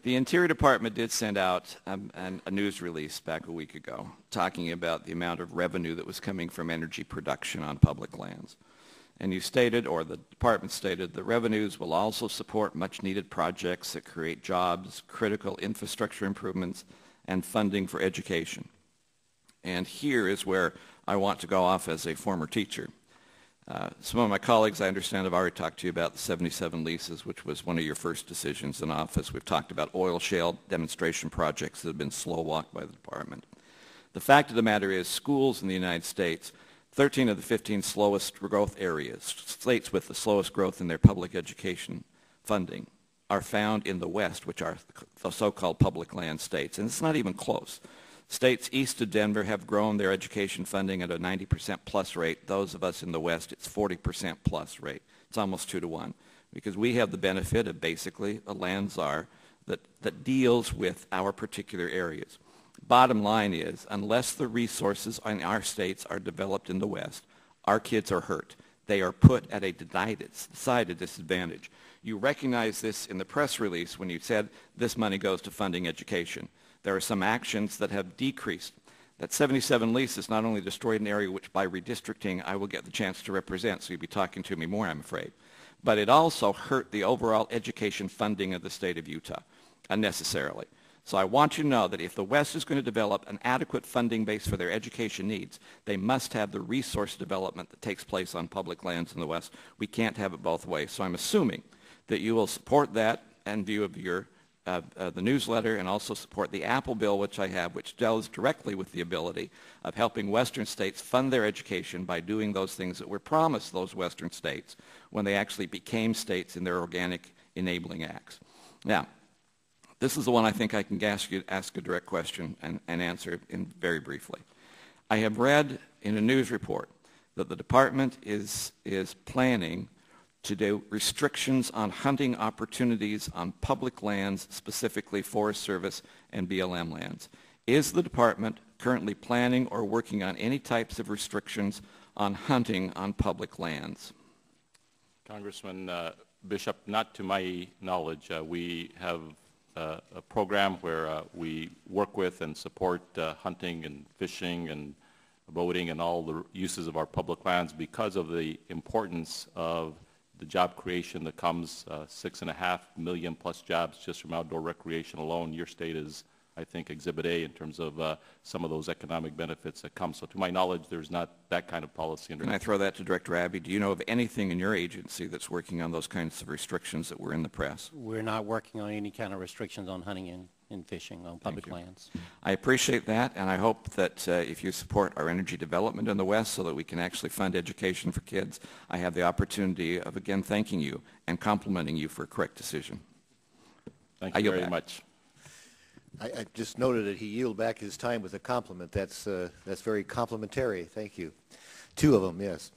The Interior Department did send out a news release back a week ago talking about the amount of revenue that was coming from energy production on public lands. And you stated, or the department stated, the revenues will also support much-needed projects that create jobs, critical infrastructure improvements, and funding for education. And here is where I want to go off as a former teacher. Some of my colleagues, I understand, have already talked to you about the 77 leases, which was one of your first decisions in office. We've talked about oil shale demonstration projects that have been slow-walked by the department. The fact of the matter is, schools in the United States, 13 of the 15 slowest growth areas, states with the slowest growth in their public education funding, are found in the West, which are the so-called public land states. And it's not even close. States east of Denver have grown their education funding at a 90% plus rate. Those of us in the West, it's 40% plus rate. It's almost 2 to 1, because we have the benefit of basically a land czar that deals with our particular areas. Bottom line is, unless the resources in our states are developed in the West, our kids are hurt. They are put at a decided disadvantage. You recognize this in the press release when you said this money goes to funding education. There are some actions that have decreased. That 77 leases not only destroyed an area which by redistricting I will get the chance to represent, so you'll be talking to me more, I'm afraid, but it also hurt the overall education funding of the state of Utah unnecessarily. So I want you to know that if the West is going to develop an adequate funding base for their education needs, they must have the resource development that takes place on public lands in the West. We can't have it both ways. So I'm assuming that you will support that in view of your the newsletter, and also support the Apple bill, which I have, which deals directly with the ability of helping Western states fund their education by doing those things that were promised those Western states when they actually became states in their organic enabling acts. Now, this is the one I think I can ask a direct question and answer very briefly. I have read in a news report that the department is planning to do restrictions on hunting opportunities on public lands, specifically Forest Service and BLM lands. Is the department currently planning or working on any types of restrictions on hunting on public lands? Congressman Bishop, not to my knowledge. We have a program where we work with and support hunting and fishing and boating and all the uses of our public lands because of the importance of the job creation that comes, 6.5 million plus jobs just from outdoor recreation alone. Your state is, I think, Exhibit A in terms of some of those economic benefits that come. So to my knowledge, there's not that kind of policy. Can I throw that to Director Abbey? Do you know of anything in your agency that's working on those kinds of restrictions that were in the press? We're not working on any kind of restrictions on hunting and fishing on public lands. I appreciate that, and I hope that if you support our energy development in the West so that we can actually fund education for kids, I have the opportunity of again thanking you and complimenting you for a correct decision. Thank you very much. I just noted that he yielded back his time with a compliment. That's very complimentary. Thank you. 2 of them, yes.